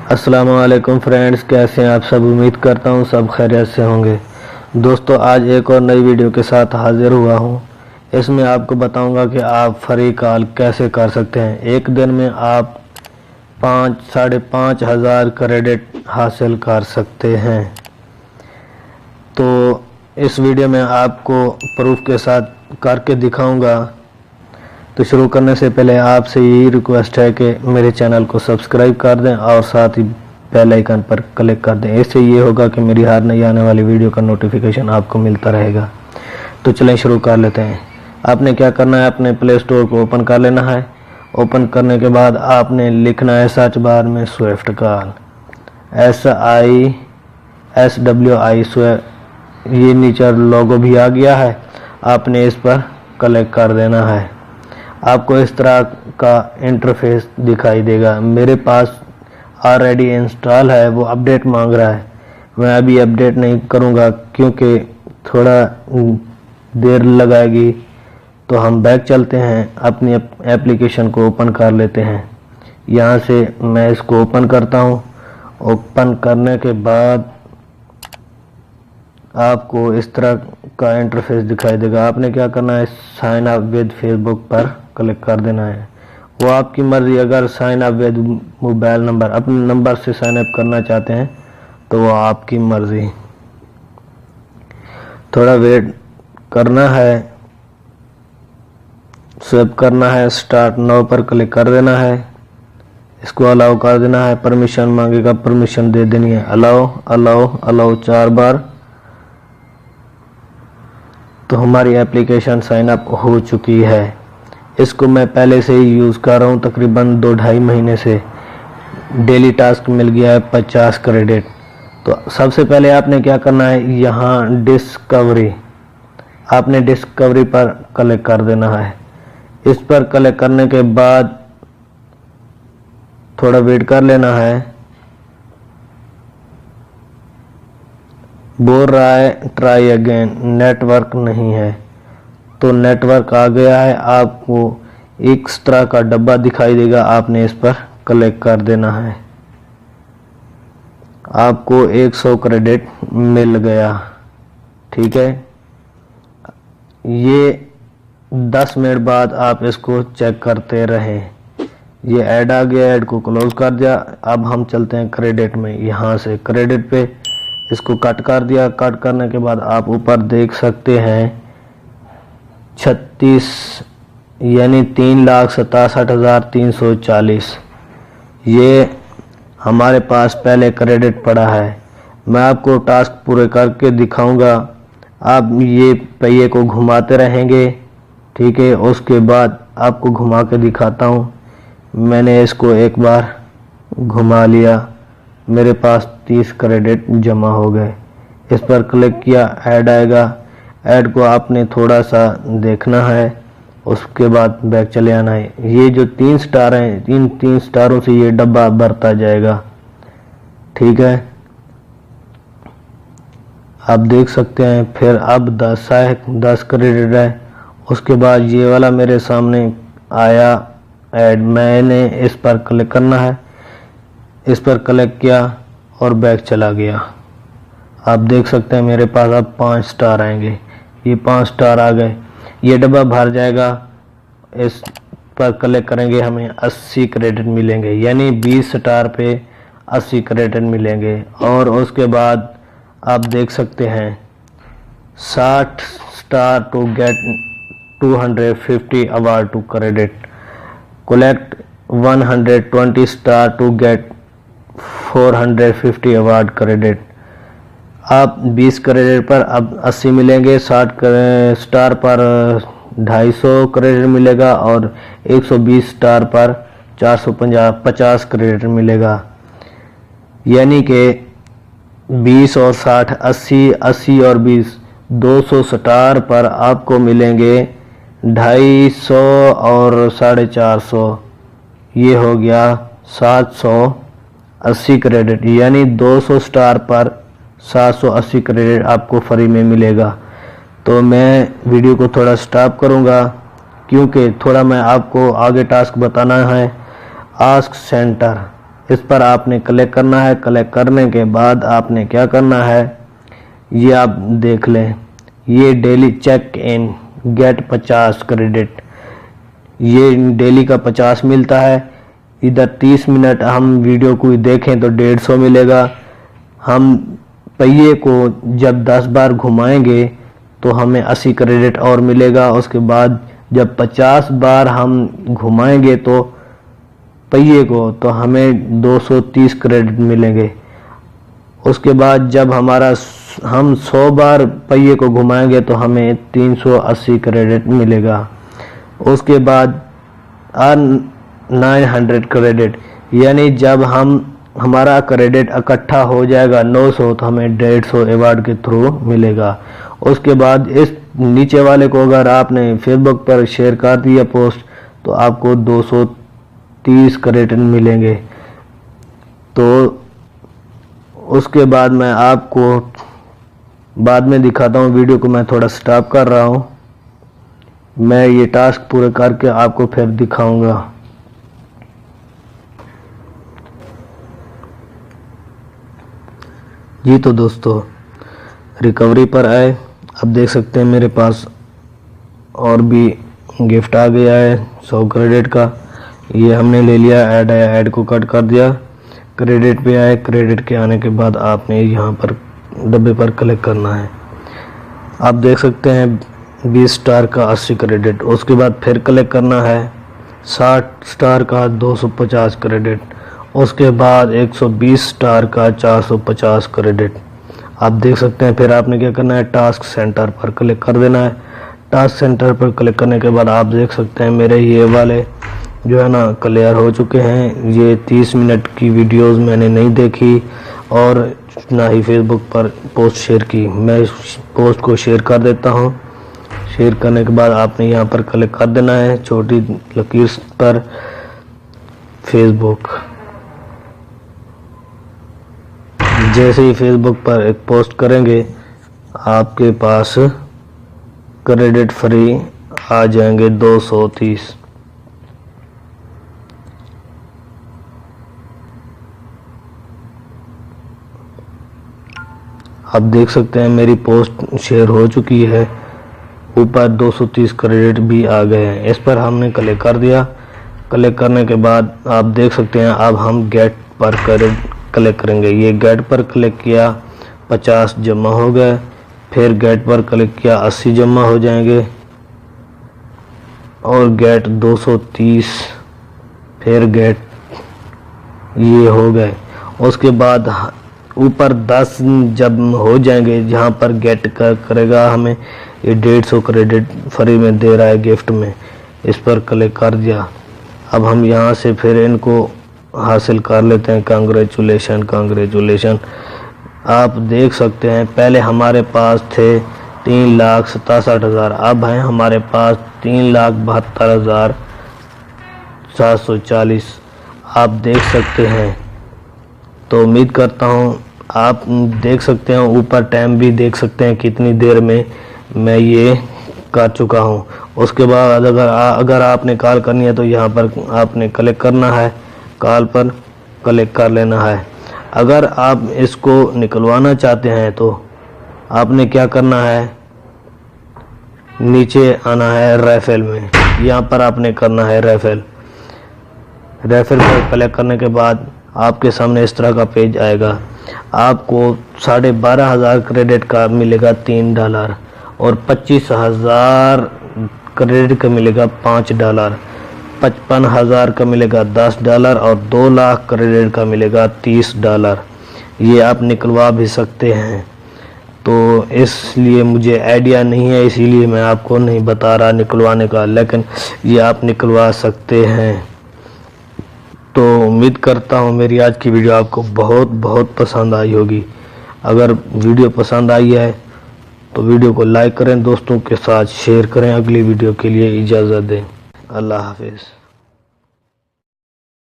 अस्सलाम वालेकुम फ्रेंड्स, कैसे हैं आप सब। उम्मीद करता हूं सब खैरियत से होंगे। दोस्तों, आज एक और नई वीडियो के साथ हाजिर हुआ हूं। इसमें आपको बताऊंगा कि आप फ्री कॉल कैसे कर सकते हैं। एक दिन में आप 5,500 क्रेडिट हासिल कर सकते हैं। तो इस वीडियो में आपको प्रूफ के साथ करके दिखाऊंगा। तो शुरू करने से पहले आपसे यही रिक्वेस्ट है कि मेरे चैनल को सब्सक्राइब कर दें और साथ ही बेल आइकन पर क्लिक कर दें। इससे ये होगा कि मेरी हर नई आने वाली वीडियो का नोटिफिकेशन आपको मिलता रहेगा। तो चलें शुरू कर लेते हैं। आपने क्या करना है, अपने प्ले स्टोर को ओपन कर लेना है। ओपन करने के बाद आपने लिखना है सर्च बार में स्विफ्ट कॉल, SWI। ये नीचे लोगो भी आ गया है, आपने इस पर क्लिक कर देना है। आपको इस तरह का इंटरफेस दिखाई देगा। मेरे पास ऑलरेडी इंस्टॉल है, वो अपडेट मांग रहा है। मैं अभी अपडेट नहीं करूँगा क्योंकि थोड़ा देर लगाएगी। तो हम बैक चलते हैं, अपनी एप्लीकेशन को ओपन कर लेते हैं। यहाँ से मैं इसको ओपन करता हूँ। ओपन करने के बाद आपको इस तरह का इंटरफेस दिखाई देगा। आपने क्या करना है, साइन अप विद फेसबुक पर क्लिक कर देना है। वो आपकी मर्जी, अगर sign up with mobile number, अपने नंबर से साइन अप करना चाहते हैं तो वो आपकी मर्जी। थोड़ा वेट करना है, स्विप करना है, स्टार्ट नाउ पर क्लिक कर देना है। इसको अलाउ कर देना है। परमिशन मांगेगा, परमिशन दे देनी है। अलाउ अलाउ अलाउ 4 बार। तो हमारी एप्लीकेशन साइन अप हो चुकी है। इसको मैं पहले से ही यूज़ कर रहा हूँ, तकरीबन 2-2.5 महीने से। डेली टास्क मिल गया है 50 क्रेडिट। तो सबसे पहले आपने क्या करना है, यहाँ डिस्कवरी, आपने डिस्कवरी पर क्लिक कर देना है। इस पर क्लिक करने के बाद थोड़ा वेट कर लेना है। बोल रहा है ट्राई अगेन, नेटवर्क नहीं है। तो नेटवर्क आ गया है। आपको एक तरह का डब्बा दिखाई देगा, आपने इस पर क्लिक कर देना है। आपको 100 क्रेडिट मिल गया। ठीक है, ये 10 मिनट बाद आप इसको चेक करते रहें। ये ऐड आ गया, ऐड को क्लोज कर दिया। अब हम चलते हैं क्रेडिट में। यहाँ से क्रेडिट पे इसको कट कर दिया। कट करने के बाद आप ऊपर देख सकते हैं 36 यानी 3,67,340 ये हमारे पास पहले क्रेडिट पड़ा है। मैं आपको टास्क पूरे करके दिखाऊंगा। आप ये पहिए को घुमाते रहेंगे, ठीक है। उसके बाद आपको घुमा के दिखाता हूँ। मैंने इसको एक बार घुमा लिया, मेरे पास 30 क्रेडिट जमा हो गए। इस पर क्लिक किया, ऐड आएगा। ऐड को आपने थोड़ा सा देखना है, उसके बाद बैक चले आना है। ये जो 3 स्टार हैं, इन 3 स्टारों से ये डब्बा भरता जाएगा। ठीक है, आप देख सकते हैं। फिर अब 10 क्रेडिट है। उसके बाद ये वाला मेरे सामने आया ऐड, मैंने इस पर क्लिक करना है। इस पर क्लिक किया और बैक चला गया। आप देख सकते हैं मेरे पास अब 5 स्टार आएंगे। ये 5 स्टार आ गए। ये डब्बा भर जाएगा। इस पर क्लिक करेंगे, हमें 80 क्रेडिट मिलेंगे, यानी 20 स्टार पे 80 क्रेडिट मिलेंगे। और उसके बाद आप देख सकते हैं 60 star to get 250 award to credit, collect 120 star to get 450 award credit. आप 20 क्रेडिट पर अब 80 मिलेंगे, 60 स्टार पर 250 क्रेडिट मिलेगा और 120 स्टार पर 450 क्रेडिट मिलेगा। यानी कि 20 और 60, 80 और 20, 200 स्टार पर आपको मिलेंगे 250 और 450। ये हो गया 780 क्रेडिट, यानी 200 स्टार पर 780 क्रेडिट आपको फ्री में मिलेगा। तो मैं वीडियो को थोड़ा स्टॉप करूंगा क्योंकि थोड़ा मैं आपको आगे टास्क बताना है। आस्क सेंटर, इस पर आपने क्लिक करना है। क्लिक करने के बाद आपने क्या करना है, ये आप देख लें, ये daily check in get 50 credit, ये डेली का 50 मिलता है। इधर 30 मिनट हम वीडियो को देखें तो 150 मिलेगा। हम पहिए को जब 10 बार घुमाएंगे तो हमें 80 क्रेडिट और मिलेगा। उसके बाद जब 50 बार हम घुमाएंगे तो पहिए को तो हमें 230 क्रेडिट मिलेंगे। उसके बाद जब हम 100 बार पहिए को घुमाएंगे तो हमें 380 क्रेडिट मिलेगा। उसके बाद 900 क्रेडिट, यानी जब हमारा क्रेडिट इकट्ठा हो जाएगा 900 तो हमें 150 अवार्ड के थ्रू मिलेगा। उसके बाद इस नीचे वाले को अगर आपने फेसबुक पर शेयर कर दिया पोस्ट तो आपको 230 क्रेडिट मिलेंगे। तो उसके बाद मैं आपको बाद में दिखाता हूँ। वीडियो को मैं थोड़ा स्टॉप कर रहा हूँ, मैं ये टास्क पूरे करके आपको फिर दिखाऊंगा। जी तो दोस्तों, रिकवरी पर आए, अब देख सकते हैं मेरे पास और भी गिफ्ट आ गया है 100 क्रेडिट का। ये हमने ले लिया, ऐड आया, ऐड को कट कर दिया। क्रेडिट पे आए, क्रेडिट के आने के बाद आपने यहाँ पर डब्बे पर क्लिक करना है। आप देख सकते हैं 20 स्टार का 80 क्रेडिट। उसके बाद फिर क्लिक करना है 60 स्टार का 250 क्रेडिट। उसके बाद 120 स्टार का 450 क्रेडिट। आप देख सकते हैं। फिर आपने क्या करना है, टास्क सेंटर पर क्लिक कर देना है। टास्क सेंटर पर क्लिक करने के बाद आप देख सकते हैं मेरे ये वाले जो है ना क्लियर हो चुके हैं। ये 30 मिनट की वीडियोस मैंने नहीं देखी और ना ही फेसबुक पर पोस्ट शेयर की। मैं इस पोस्ट को शेयर कर देता हूँ। शेयर करने के बाद आपने यहाँ पर क्लिक कर देना है छोटी लकीर पर, फेसबुक। जैसे ही फेसबुक पर एक पोस्ट करेंगे आपके पास क्रेडिट फ्री आ जाएंगे 230। आप देख सकते हैं मेरी पोस्ट शेयर हो चुकी है, ऊपर 230 क्रेडिट भी आ गए हैं। इस पर हमने क्लिक कर दिया। क्लिक करने के बाद आप देख सकते हैं अब हम गेट पर क्लिक करेंगे। ये गेट पर क्लिक किया, 50 जमा हो गए। फिर गेट पर क्लिक किया, 80 जमा हो जाएंगे और गेट 230, फिर गेट ये हो गए। उसके बाद ऊपर 10 जब हो जाएंगे, जहाँ पर गेट करेगा हमें ये 150 क्रेडिट फ्री में दे रहा है गिफ्ट में। इस पर क्लिक कर दिया। अब हम यहाँ से फिर इनको हासिल कर लेते हैं। Congratulation congratulation. आप देख सकते हैं पहले हमारे पास थे 3,67,000, अब हैं हमारे पास 3,72,740। आप देख सकते हैं। तो उम्मीद करता हूँ आप देख सकते हैं, ऊपर टाइम भी देख सकते हैं कितनी देर में मैं ये कर चुका हूँ। उसके बाद अगर आपने कॉल करनी है तो यहाँ पर आपने क्लिक करना है, कॉल पर क्लिक कर लेना है। अगर आप इसको निकलवाना चाहते हैं तो आपने क्या करना है, नीचे आना है रेफेल में, यहाँ पर आपने करना है रेफेल। रेफेल पर क्लिक करने के बाद आपके सामने इस तरह का पेज आएगा। आपको 12,500 क्रेडिट का मिलेगा $3 और 25,000 क्रेडिट का मिलेगा $5, 55,000 का मिलेगा $10 और 2 लाख क्रेडिट का मिलेगा $30। ये आप निकलवा भी सकते हैं। तो इसलिए मुझे आइडिया नहीं है, इसीलिए मैं आपको नहीं बता रहा निकलवाने का, लेकिन ये आप निकलवा सकते हैं। तो उम्मीद करता हूँ मेरी आज की वीडियो आपको बहुत पसंद आई होगी। अगर वीडियो पसंद आई है तो वीडियो को लाइक करें, दोस्तों के साथ शेयर करें। अगली वीडियो के लिए इजाज़त दें। अल्लाह हाफिज़।